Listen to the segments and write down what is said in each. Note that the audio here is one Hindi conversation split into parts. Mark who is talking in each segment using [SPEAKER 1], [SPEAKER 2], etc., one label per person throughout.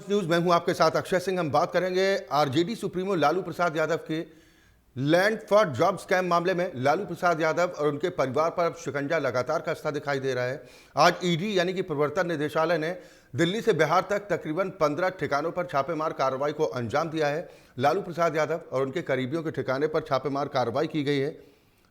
[SPEAKER 1] पंच न्यूज में हूं आपके साथ अक्षय सिंह। हम बात करेंगे आरजेडी सुप्रीमो लालू प्रसाद यादव के लैंड फॉर जॉब स्कैम मामले में। लालू प्रसाद यादव और उनके परिवार पर अब शिकंजा लगातार कसता दिखाई दे रहा है। आज ईडी यानी कि प्रवर्तन निदेशालय ने दिल्ली से बिहार तक तकरीबन 15 ठिकानों पर छापेमार कार्रवाई को अंजाम दिया है। लालू प्रसाद यादव और उनके करीबियों के ठिकाने पर छापेमार कार्रवाई की गई है।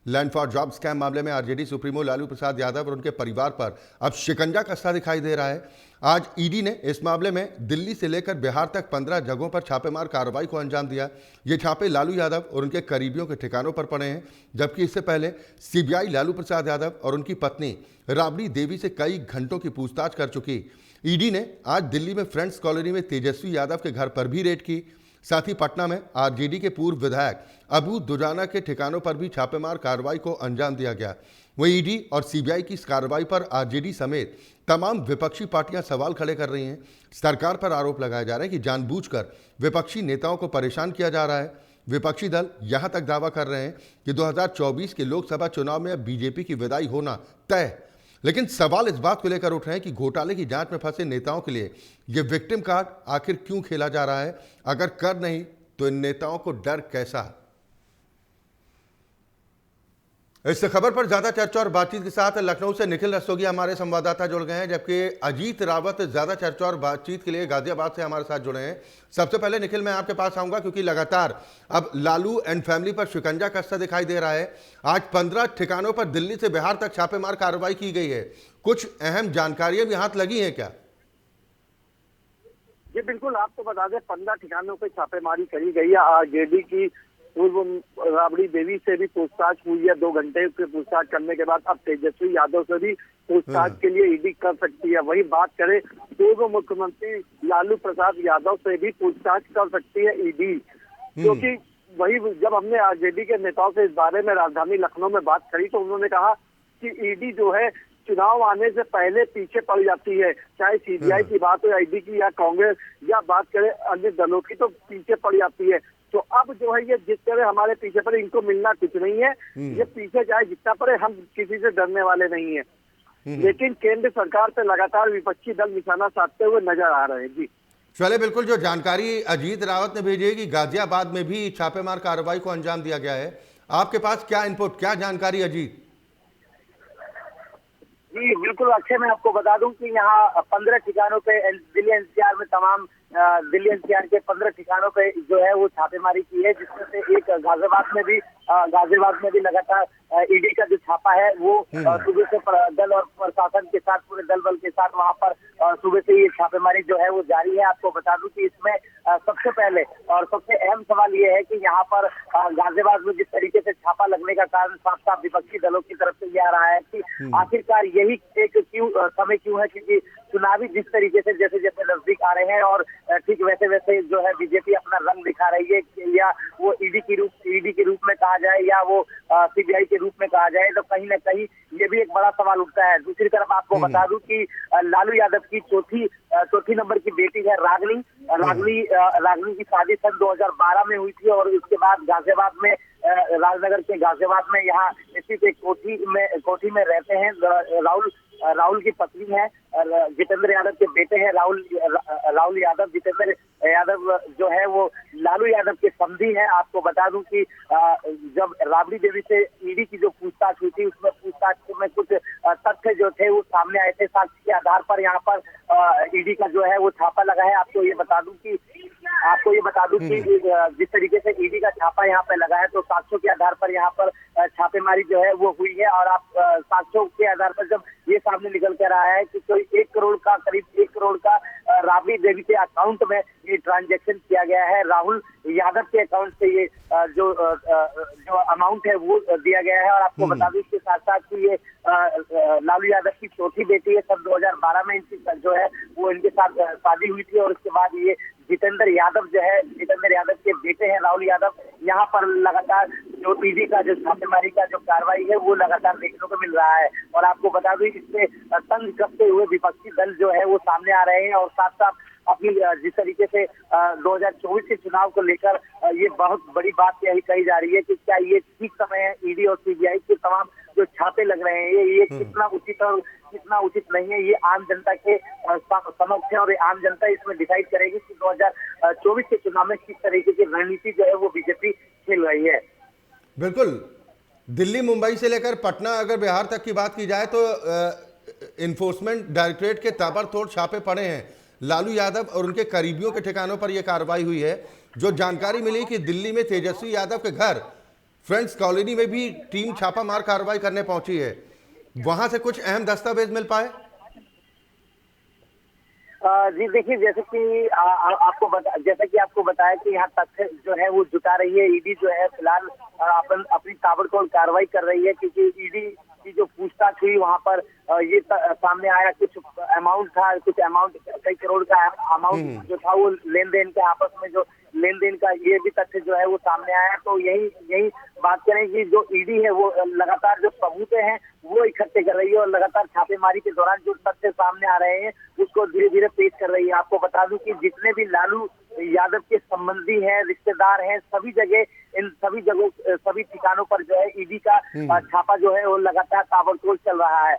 [SPEAKER 1] लैंड फॉर जॉब स्कैम मामले में आरजेडी सुप्रीमो लालू प्रसाद यादव और उनके परिवार पर अब शिकंजा कसता दिखाई दे रहा है। आज ईडी ने इस मामले में दिल्ली से लेकर बिहार तक 15 जगहों पर छापेमार कार्रवाई को अंजाम दिया। ये छापे लालू यादव और उनके करीबियों के ठिकानों पर पड़े हैं, जबकि इससे पहले सीबीआई लालू प्रसाद यादव और उनकी पत्नी राबड़ी देवी से कई घंटों की पूछताछ कर चुकी। ईडी ने आज दिल्ली में फ्रेंड्स कॉलोनी में तेजस्वी यादव के घर पर भी रेड की। साथ ही पटना में आरजेडी के पूर्व विधायक अबू दुजाना के ठिकानों पर भी छापेमार कार्रवाई को अंजाम दिया गया। वहीं ईडी और सीबीआई की इस कार्रवाई पर आरजेडी समेत तमाम विपक्षी पार्टियां सवाल खड़े कर रही हैं। सरकार पर आरोप लगाए जा रहे हैं कि जानबूझकर विपक्षी नेताओं को परेशान किया जा रहा है। विपक्षी दल यहां तक दावा कर रहे हैं कि 2024 के लोकसभा चुनाव में अब बीजेपी की विदाई होना तय है। लेकिन सवाल इस बात को लेकर उठ रहे हैं कि घोटाले की जांच में फंसे नेताओं के लिए ये विक्टिम कार्ड आखिर क्यों खेला जा रहा है? अगर कर नहीं तो इन नेताओं को डर कैसा? इस खबर पर ज्यादा चर्चा और बातचीत के साथ लखनऊ से निखिल रस्तोगी हमारे संवाददाता जुड़ गए हैं, जबकि अजीत रावत ज्यादा चर्चा और बातचीत के लिए गाजियाबाद से हमारे साथ जुड़े हैं। सबसे पहले निखिल, मैं आपके पास आऊंगा क्योंकि लगातार अब लालू एंड फैमिली पर शिकंजा कसता दिखाई दे रहा है। आज 15 ठिकानों पर दिल्ली से बिहार तक छापेमार कार्रवाई की गई है। कुछ अहम जानकारियां भी हाथ लगी है क्या?
[SPEAKER 2] जी बिल्कुल, आपको बता दें 15 ठिकानों पर छापेमारी करी गई है। आरजेडी की पूर्व राबड़ी देवी से भी पूछताछ हुई है। 2 घंटे के पूछताछ करने के बाद अब तेजस्वी यादव से भी पूछताछ के लिए ईडी कर सकती है। वही बात करें पूर्व मुख्यमंत्री लालू प्रसाद यादव से भी पूछताछ कर सकती है ईडी, क्योंकि वही जब हमने आरजेडी के नेताओं से इस बारे में राजधानी लखनऊ में बात करी तो उन्होंने कहा कि ईडी जो है चुनाव आने से पहले पीछे पड़ जाती है। चाहे सीबीआई की बात हो, ईडी की, या कांग्रेस, या बात करें अन्य दलों की, तो पीछे पड़ जाती है। तो अब जो है ये जिस तरह हमारे पीछे पड़े, इनको मिलना कुछ नहीं है। ये पीछे चाहे जितना पड़े, हम किसी से डरने वाले नहीं है। लेकिन केंद्र सरकार पे लगातार विपक्षी दल निशाना साधते हुए नजर आ रहे हैं। जी
[SPEAKER 1] चले, बिल्कुल। जो जानकारी अजीत रावत ने भेजी है कि गाजियाबाद में भी छापेमार कार्रवाई को अंजाम दिया गया है, आपके पास क्या इनपुट, क्या जानकारी अजीत?
[SPEAKER 3] जी बिल्कुल अक्षय, मैं आपको बता दूं कि यहाँ 15 ठिकानों पे दिल्ली एनसीआर में तमाम दिल्ली एनसीआर के 15 ठिकानों पे जो है वो छापेमारी की है, जिसमें से एक गाजियाबाद में भी लगातार ईडी का जो छापा है वो सुबह से दल और प्रशासन के साथ, पूरे दल बल के साथ वहां पर सुबह से ये छापेमारी जो है वो जारी है। आपको बता दूं कि इसमें सबसे पहले और सबसे अहम सवाल ये है कि यहाँ पर गाजियाबाद में जिस तरीके से छापा लगने का कारण साफ साफ विपक्षी दलों की तरफ से ये आ रहा है कि आखिरकार यही एक समय क्यों है, क्योंकि चुनावी जिस तरीके से जैसे जैसे नजदीक आ रहे हैं और ठीक वैसे वैसे जो है बीजेपी अपना रंग दिखा रही है, या वो ईडी के रूप में कहा जाए या वो सीबीआई के रूप में कहा जाए, तो कहीं ना कहीं ये भी एक बड़ा सवाल उठता है। दूसरी तरफ आपको बता दूं कि लालू यादव की चौथी नंबर की बेटी है रागनी की शादी सन 2012 में हुई थी और उसके बाद गाजियाबाद में, राजनगर के गाजियाबाद में यहाँ स्थित एक कोठी में रहते हैं। राहुल की पत्नी है, जितेंद्र यादव के बेटे हैं राहुल यादव। जितेंद्र यादव जो है वो लालू यादव के समधी हैं। आपको बता दूं कि जब राबड़ी देवी से ईडी की जो पूछताछ हुई थी, उसमें पूछताछ में कुछ तथ्य जो थे वो सामने आए थे। साक्ष्य के आधार पर यहाँ पर ईडी का जो है वो छापा लगा है। आपको ये बता दूं कि जिस तरीके से ईडी का छापा यहाँ पे लगा है, तो साक्ष्यों के आधार पर यहाँ पर छापेमारी जो है वो हुई है। और आप साक्ष्यों के आधार पर जब ये सामने निकल कर रहा है कि कोई करीब 1 करोड़ का राबड़ी देवी के अकाउंट में ये ट्रांजैक्शन किया गया है। राहुल यादव के अकाउंट से ये जो अमाउंट है वो दिया गया है। और आपको बता दें इसके साथ साथ कि ये लालू यादव की चौथी बेटी है। सन 2012 में इनकी जो है वो इनके साथ शादी हुई थी और उसके बाद ये जितेंद्र यादव के बेटे हैं राहुल यादव। यहाँ पर लगातार जो ईडी का जो छापेमारी का जो कार्रवाई है वो लगातार देखने को मिल रहा है। और आपको बता दूं इससे तंग कसते हुए विपक्षी दल जो है वो सामने आ रहे हैं और साथ साथ अपनी जिस तरीके से 2024 के चुनाव को लेकर ये बहुत बड़ी बात यही कही जा रही है कि क्या ये ठीक समय है ईडी और सीबीआई के तमाम जो छापे लग रहे हैं ये कितना उचित और कितना उचित नहीं है, ये आम जनता के समक्ष है और आम जनता इसमें डिसाइड करेगी कि 2024 के चुनाव में किस तरीके की रणनीति जो है वो बीजेपी खेल रही है।
[SPEAKER 1] बिल्कुल, दिल्ली मुंबई से लेकर पटना अगर बिहार तक की बात की जाए तो इन्फोर्समेंट डायरेक्टरेट के ताबड़तोड़ छापे पड़े हैं। लालू यादव और उनके करीबियों के ठिकानों पर यह कार्रवाई हुई है। जो जानकारी मिली कि दिल्ली में तेजस्वी यादव के घर फ्रेंड्स कॉलोनी में भी टीम छापामार कार्रवाई करने पहुंची है। वहां से कुछ अहम दस्तावेज मिल पाए?
[SPEAKER 3] जी देखिए, जैसा कि आपको बताया कि यहाँ तथ्य जो है वो जुटा रही है ईडी, जो है फिलहाल अपनी ताबड़तोड़ कार्रवाई कर रही है, क्योंकि ईडी की जो पूछताछ हुई वहाँ पर ये सामने आया कुछ अमाउंट कई करोड़ का अमाउंट जो था वो लेन देन के आपस में जो लेन देन का ये भी तथ्य जो है वो सामने आया। तो यही बात करें कि जो ईडी है वो लगातार जो सबूत हैं वो इकट्ठे कर रही है और लगातार छापेमारी के दौरान जो तथ्य सामने आ रहे हैं उसको धीरे धीरे पेश कर रही है। आपको बता दूं कि जितने भी लालू यादव के संबंधी हैं, रिश्तेदार हैं, सभी ठिकानों पर जो है ईडी का छापा जो है वो लगातार ताबड़तोड़ चल रहा है।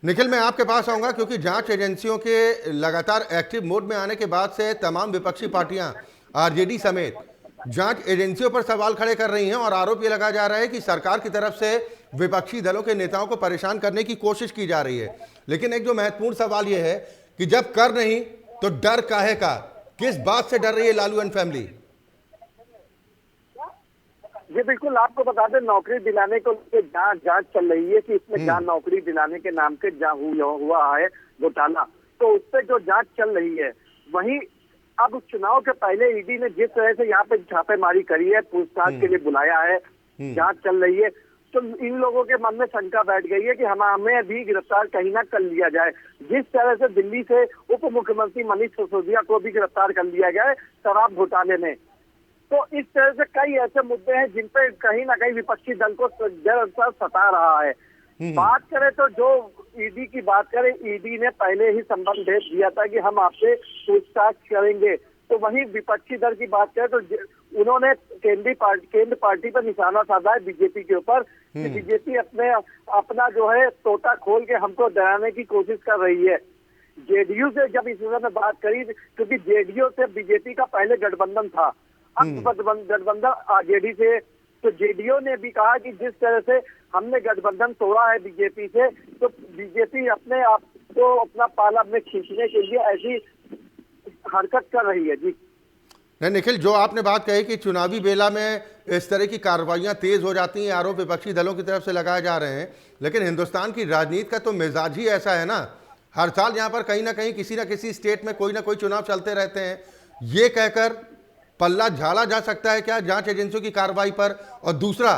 [SPEAKER 1] निखिल, मैं आपके पास आऊंगा क्योंकि जांच एजेंसियों के लगातार एक्टिव मोड में आने के बाद से तमाम विपक्षी पार्टियां आरजेडी समेत जांच एजेंसियों पर सवाल खड़े कर रही हैं और आरोप ये लगाया जा रहा है कि सरकार की तरफ से विपक्षी दलों के नेताओं को परेशान करने की कोशिश की जा रही है। लेकिन एक जो महत्वपूर्ण सवाल ये है कि जब कर नहीं तो डर काहे का? किस बात से डर रही है लालू एंड फैमिली?
[SPEAKER 2] जी बिल्कुल, आपको बता दें नौकरी दिलाने को जांच चल रही है कि इसमें जहाँ नौकरी दिलाने के नाम के जहाँ हुआ है घोटाला, तो उस पर जो जांच चल रही है, वहीं अब चुनाव के पहले ईडी ने जिस तरह से यहाँ पे छापेमारी करी है, पूछताछ के लिए बुलाया है, जांच चल रही है, तो इन लोगों के मन में शंका बैठ गई है कि हमें भी गिरफ्तार कहीं ना कर लिया जाए। जिस तरह से दिल्ली से उप मुख्यमंत्री मनीष सिसोदिया को भी गिरफ्तार कर लिया गया है शराब घोटाले में, तो इस तरह से कई ऐसे मुद्दे हैं जिन पे कहीं ना कहीं विपक्षी दल को सता रहा है। बात करें तो जो ईडी की बात करें, ईडी ने पहले ही संबंध भेज दिया था कि हम आपसे पूछताछ करेंगे। तो वहीं विपक्षी दल की बात करें तो उन्होंने केंद्र पार्टी पर निशाना साधा है बीजेपी के ऊपर कि बीजेपी अपना जो है तोता खोल के हमको डराने की कोशिश कर रही है। जेडीयू से जब इस विषय में बात करी, क्योंकि जेडीयू से बीजेपी का पहले गठबंधन था, अब गठबंधन आरजेडी से, तो जेडीयू ने भी कहा कि जिस तरह से हमने गठबंधन तोड़ा है बीजेपी से, तो बीजेपी अपने आप को अपना पाला में खींचने के लिए ऐसी हरकत कर रही है। जी
[SPEAKER 1] नहीं निखिल, जो आपने बात कही कि चुनावी बेला में इस तरह की कार्रवाइयां तेज हो जाती हैं, आरोप विपक्षी दलों की तरफ से लगाए जा रहे हैं, लेकिन हिंदुस्तान की राजनीति का तो मिजाज ही ऐसा है ना, हर साल यहाँ पर कहीं ना कहीं किसी ना किसी स्टेट में कोई ना कोई चुनाव चलते रहते हैं। ये कहकर पल्ला झाड़ा जा सकता है क्या जांच एजेंसियों की कार्रवाई पर? और दूसरा,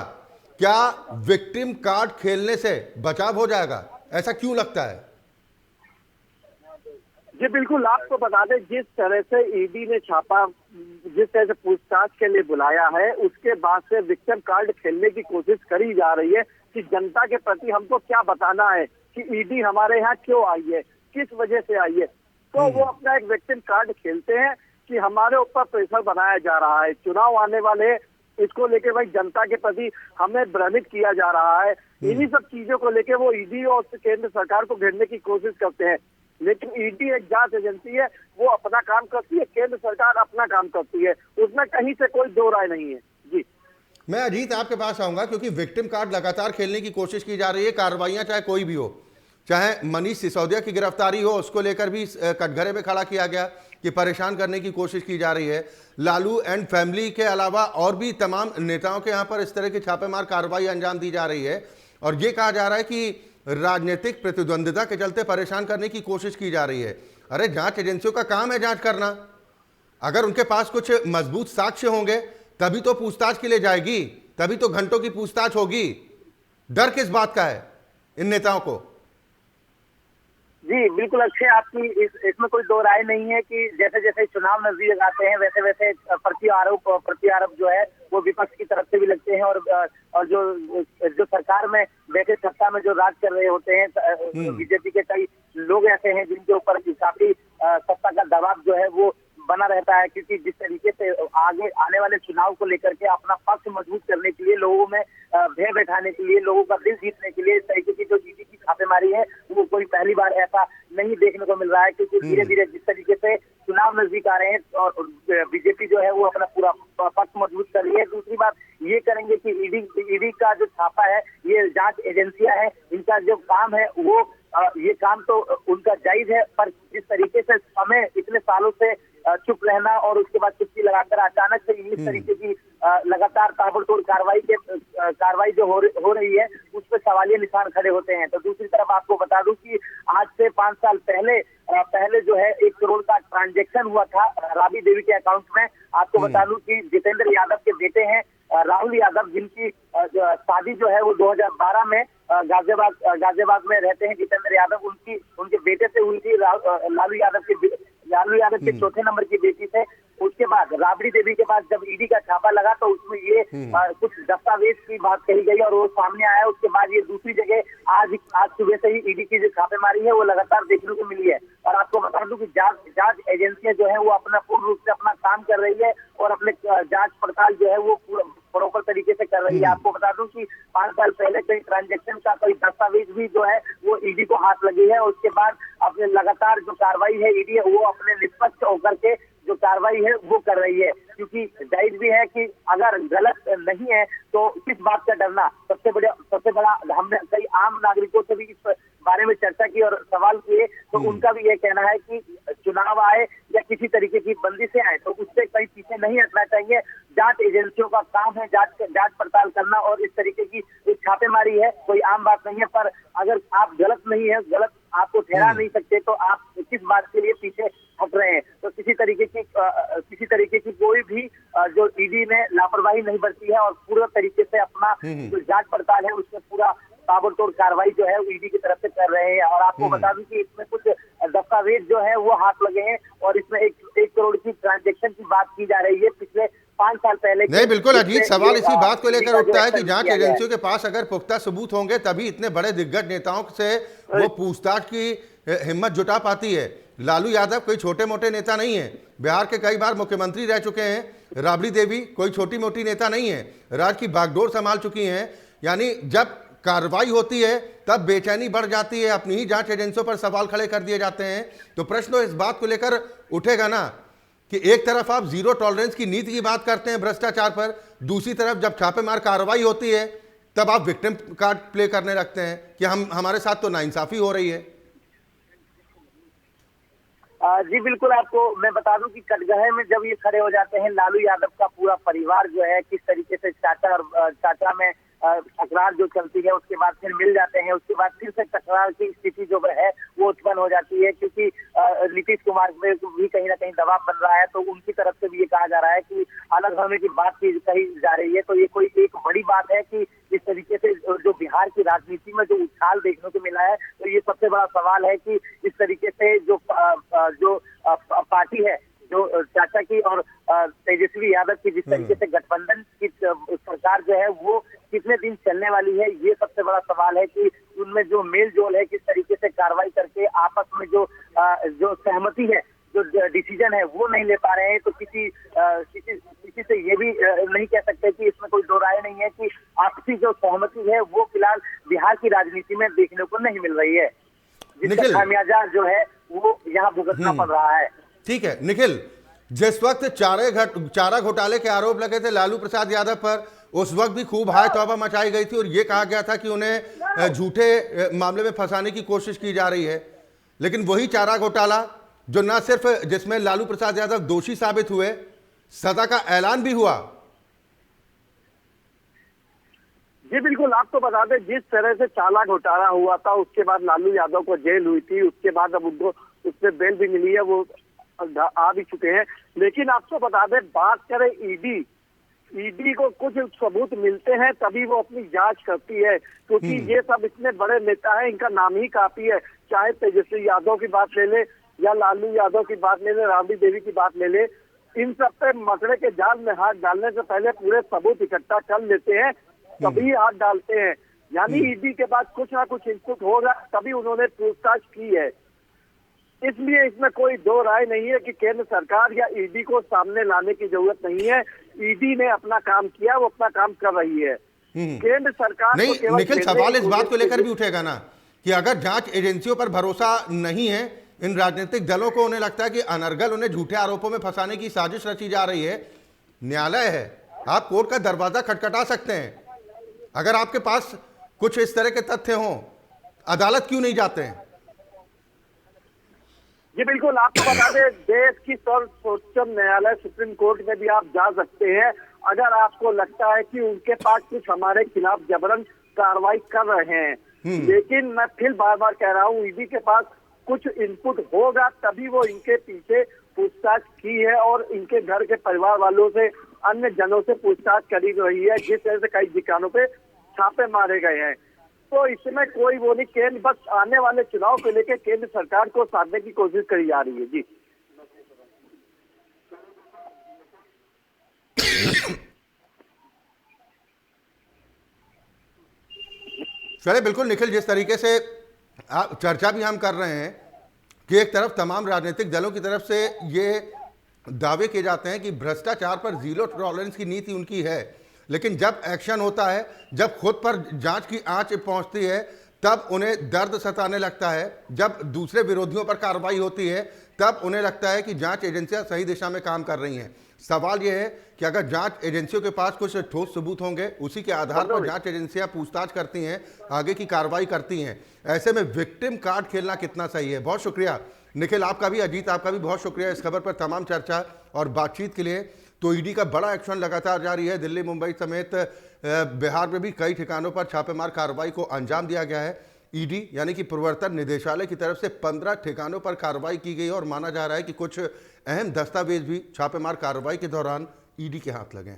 [SPEAKER 1] क्या विक्टिम कार्ड खेलने से बचाव हो जाएगा? ऐसा क्यों लगता है?
[SPEAKER 2] जी बिल्कुल, आपको बता दें जिस तरह से ईडी ने छापा, जिस तरह से पूछताछ के लिए बुलाया है, उसके बाद से विक्टिम कार्ड खेलने की कोशिश करी जा रही है कि जनता के प्रति हमको क्या बताना है कि ईडी हमारे यहाँ क्यों आई है, किस वजह से आई है। तो वो अपना एक विक्टिम कार्ड खेलते हैं कि हमारे ऊपर प्रेशर बनाया जा रहा है, चुनाव आने वाले, इसको लेके भाई जनता के प्रति हमें भ्रमित किया जा रहा है। इन्हीं सब चीजों को लेके वो ईडी और केंद्र सरकार को घेरने की कोशिश करते हैं। लेकिन ईडी एक जांच एजेंसी है, वो अपना काम करती है, केंद्र सरकार अपना काम करती है, उसमें कहीं से कोई दो राय नहीं है। जी
[SPEAKER 1] मैं अजीत आपके पास आऊंगा क्योंकि विक्टिम कार्ड लगातार खेलने की कोशिश की जा रही है। कार्रवाइयां चाहे कोई भी हो, चाहे मनीष सिसोदिया की गिरफ्तारी हो, उसको लेकर भी कटघरे में खड़ा किया गया कि परेशान करने की कोशिश की जा रही है। लालू एंड फैमिली के अलावा और भी तमाम नेताओं के यहाँ पर इस तरह की छापेमार कार्रवाई अंजाम दी जा रही है और ये कहा जा रहा है कि राजनीतिक प्रतिद्वंदिता के चलते परेशान करने की कोशिश की जा रही है। अरे जांच एजेंसियों का काम है जांच करना, अगर उनके पास कुछ मजबूत साक्ष्य होंगे तभी तो पूछताछ के लिए जाएगी, तभी तो घंटों की पूछताछ होगी। डर किस बात का है इन नेताओं को?
[SPEAKER 3] जी बिल्कुल अक्षय, आपकी इसमें कोई दो राय नहीं है कि जैसे जैसे चुनाव नजदीक आते हैं वैसे वैसे प्रत्यारोप जो है वो विपक्ष की तरफ से भी लगते हैं और जो सरकार में बैठे सत्ता में जो राज कर रहे होते हैं बीजेपी के कई लोग ऐसे हैं जिनके ऊपर काफी सत्ता का दबाव जो है वो बना रहता है, क्योंकि जिस तरीके से आगे आने वाले चुनाव को लेकर के अपना पक्ष मजबूत करने के लिए लोगों में भय बैठाने के लिए, लोगों का दिल जीतने के लिए इस तरीके की जो ईडी की छापेमारी है वो कोई पहली बार ऐसा नहीं देखने को मिल रहा है। क्योंकि धीरे धीरे जिस तरीके से चुनाव नजदीक आ रहे हैं और बीजेपी जो है वो अपना पूरा पक्ष मजबूत कर रही है। दूसरी बात ये करेंगे कि ईडी का जो छापा है, ये जांच एजेंसियां हैं, इनका जो काम है वो ये काम तो उनका जायज है, पर जिस तरीके से समय इतने सालों से चुप रहना और उसके बाद चुप्पी लगाकर अचानक से इस तरीके की लगातार ताबड़तोड़ कार्रवाई जो हो रही है उस पर सवालिया निशान खड़े होते हैं। तो दूसरी तरफ आपको बता दूं कि आज से 5 साल पहले जो है 1 करोड़ का ट्रांजैक्शन हुआ था राबड़ी देवी के अकाउंट में। आपको बता दूं कि जितेंद्र यादव के बेटे हैं राहुल यादव, जिनकी शादी जो है वो 2012 में गाजियाबाद में रहते हैं जितेंद्र यादव, उनके बेटे से हुई थी। लालू यादव के चौथे नंबर की बेटी से। उसके बाद राबड़ी देवी के पास जब ईडी का छापा लगा तो उसमें ये कुछ दस्तावेज की बात कही गई और वो सामने आया। उसके बाद ये दूसरी जगह आज सुबह से ही ईडी की जो छापेमारी है वो लगातार देखने को मिली है। और आपको बता दूं कि जांच एजेंसियां जो है वो अपना पूर्ण रूप से अपना काम कर रही है और अपने जांच पड़ताल जो है वो प्रॉपर तरीके से कर रही है। आपको बता दूं कि 5 साल पहले कई ट्रांजैक्शन का कोई दस्तावेज भी जो है वो ईडी को हाथ लगी है। उसके बाद अपने लगातार जो कार्रवाई है ईडी वो अपने निष्पक्ष होकर के जो कार्रवाई है वो कर रही है। क्योंकि जायज भी है कि अगर गलत नहीं है तो किस बात का डरना। सबसे बड़ा हमने कई आम नागरिकों से भी इस बारे में चर्चा की और सवाल किए तो उनका भी ये कहना है कि चुनाव आए या किसी तरीके की बंदिशें आए तो उससे कहीं पीछे नहीं हटना चाहिए। जांच एजेंसियों का काम है जांच पड़ताल करना और इस तरीके की छापेमारी है कोई आम बात नहीं है। पर अगर आप गलत नहीं है, गलत आपको ठहरा नहीं सकते तो आप किस बात के लिए पीछे हट रहे हैं। तो किसी तरीके की कोई भी जो ईडी ने लापरवाही नहीं बरती है और पूरा तरीके से अपना जो जांच पड़ताल है उसमें पूरा ताबड़तोड़ कार्रवाई जो है ईडी की तरफ से कर रहे हैं। और आपको बता दूं कि इसमें कुछ दस्तावेज जो है वो हाथ लगे हैं और इसमें एक करोड़ की ट्रांजैक्शन की बात की जा रही है पिछले 5 साल पहले।
[SPEAKER 1] नहीं, बिल्कुल अजीत, सवाल इसी बात को लेकर उठता है कि जांच एजेंसियों के पास अगर पुख्ता सबूत होंगे तभी इतने बड़े दिग्गज नेताओं से वो पूछताछ की हिम्मत जुटा पाती है। लालू यादव कोई छोटे मोटे नेता नहीं है, बिहार के कई बार मुख्यमंत्री रह चुके हैं। राबड़ी देवी कोई छोटी मोटी नेता नहीं है, राज्य की बागडोर संभाल चुकी हैं। यानी जब कार्रवाई होती है तब बेचैनी बढ़ जाती है, अपनी ही जांच एजेंसियों पर सवाल खड़े कर दिए जाते हैं। तो प्रश्न तो इस बात को लेकर उठेगा ना कि एक तरफ आप जीरो टॉलरेंस की नीति की बात करते हैं भ्रष्टाचार पर, दूसरी तरफ जब छापेमार कार्रवाई होती है तब आप विक्टिम कार्ड प्ले करने लगते हैं कि हमारे साथ तो नाइंसाफी हो रही है।
[SPEAKER 3] जी बिल्कुल, आपको मैं बता दूं कि कटघरे में जब ये खड़े हो जाते हैं लालू यादव का पूरा परिवार जो है किस तरीके से चाचा में तकरार जो चलती है उसके बाद फिर मिल जाते हैं, उसके बाद फिर से तकरार की स्थिति जो है वो उत्पन्न हो जाती है। क्योंकि नीतीश कुमार में भी कहीं ना कहीं दबाव बन रहा है तो उनकी तरफ से भी ये कहा जा रहा है कि अलग होने की बात कही जा रही है। तो ये कोई एक बड़ी बात है कि इस तरीके से जो बिहार की राजनीति में जो उछाल देखने को मिला है तो ये सबसे बड़ा सवाल है कि इस तरीके से जो पार्टी है जो चाचा की और तेजस्वी यादव की जिस तरीके से गठबंधन की सरकार जो है वो कितने दिन चलने वाली है, ये सबसे बड़ा सवाल है कि उनमें जो मेल जोल है किस तरीके से कार्रवाई करके आपस में जो सहमति है, जो डिसीजन है वो नहीं ले पा रहे हैं। तो किसी से ये भी नहीं कह सकते कि इसमें कोई दो राय नहीं है कि आपसी जो सहमति है वो फिलहाल बिहार की राजनीति में देखने को नहीं मिल रही है, जिसका खामियाजा जो है वो यहाँ भुगतना पड़ रहा है।
[SPEAKER 1] ठीक है निखिल, जिस वक्त चारा घोटाले के आरोप लगे थे लालू प्रसाद यादव पर, उस वक्त भी खूब हाय तौबा मचाई गई थी और ये कहा गया था कि उन्हें झूठे मामले में फंसाने की कोशिश की जा रही है। लेकिन वही चारा घोटाला जो न सिर्फ जिसमें लालू प्रसाद यादव दोषी साबित हुए, सजा का ऐलान भी हुआ।
[SPEAKER 2] जी बिल्कुल, आपको बता दें जिस तरह से चारा घोटाला हुआ था उसके बाद लालू यादव को जेल हुई थी, उसके बाद अब उनको उसमें बेल भी मिली है, वो आ भी चुके हैं। लेकिन आपको बता दें, बात करें ईडी को कुछ सबूत मिलते हैं तभी वो अपनी जांच करती है, क्योंकि ये सब इतने बड़े नेता हैं, इनका नाम ही काफी है। चाहे तेजस्वी यादव की बात ले ले या लालू यादव की बात ले ले, राबड़ी देवी की बात ले ले, इन सब पे मकड़े के जाल में हाथ डालने से पहले पूरे सबूत इकट्ठा कर लेते हैं तभी हाथ डालते हैं। यानी ईडी के बाद कुछ ना कुछ इनपुट होगा तभी उन्होंने पूछताछ की है। इसलिए इसमें कोई दो राय नहीं है कि केंद्र सरकार या ईडी को सामने लाने की जरूरत नहीं है। ईडी ने अपना काम किया, वो अपना काम कर रही है। केंद्र सरकार को
[SPEAKER 1] नहीं
[SPEAKER 2] केवल
[SPEAKER 1] निखिल,
[SPEAKER 2] केंद्रीय
[SPEAKER 1] सवाल इस बात को
[SPEAKER 2] पुलिस
[SPEAKER 1] लेकर भी उठेगा ना कि अगर जांच एजेंसियों पर भरोसा नहीं है, इन राजनीतिक दलों को उन्हें लगता है कि अनर्गल उन्हें झूठे आरोपों में फंसाने की साजिश रची जा रही है, न्यायालय है, आप कोर्ट का दरवाजा खटखटा सकते हैं। अगर आपके पास कुछ इस तरह के तथ्य हों, अदालत क्यों नहीं जाते हैं?
[SPEAKER 2] जी बिल्कुल, आपको बता दें, देश की सर्वोच्च न्यायालय सुप्रीम कोर्ट में भी आप जा सकते हैं अगर आपको लगता है कि उनके पास कुछ हमारे खिलाफ जबरन कार्रवाई कर रहे हैं। लेकिन मैं फिर बार बार कह रहा हूँ, ईडी के पास कुछ इनपुट होगा तभी वो इनके पीछे पूछताछ की है और इनके घर के परिवार वालों से, अन्य जनों से पूछताछ करी रही है, जिस तरह से कई ठिकानों पे छापे मारे गए हैं। तो इसमें कोई वो नहीं, केंद्र बस आने वाले चुनाव को लेकर केंद्र सरकार को साधने की कोशिश करी जा रही है। जी
[SPEAKER 1] चले बिल्कुल निखिल, जिस तरीके से चर्चा भी हम कर रहे हैं कि एक तरफ तमाम राजनीतिक दलों की तरफ से ये दावे किए जाते हैं कि भ्रष्टाचार पर जीरो टॉलरेंस की नीति उनकी है, लेकिन जब एक्शन होता है, जब खुद पर जांच की आंच पहुंचती है, तब उन्हें दर्द सताने लगता है। जब दूसरे विरोधियों पर कार्रवाई होती है तब उन्हें लगता है कि जांच एजेंसियां सही दिशा में काम कर रही हैं। सवाल यह है कि अगर जांच एजेंसियों के पास कुछ ठोस सबूत होंगे, उसी के आधार पर जांच एजेंसियां पूछताछ करती हैं, आगे की कार्रवाई करती हैं, ऐसे में विक्टिम कार्ड खेलना कितना सही है? बहुत शुक्रिया निखिल, आपका भी, अजीत आपका भी बहुत शुक्रिया इस खबर पर तमाम चर्चा और बातचीत के लिए। तो ईडी का बड़ा एक्शन लगातार जारी है। दिल्ली, मुंबई समेत बिहार में भी कई ठिकानों पर छापेमार कार्रवाई को अंजाम दिया गया है। ईडी यानी कि प्रवर्तन निदेशालय की तरफ से 15 ठिकानों पर कार्रवाई की गई और माना जा रहा है कि कुछ अहम दस्तावेज भी छापेमार कार्रवाई के दौरान ईडी के हाथ लगे।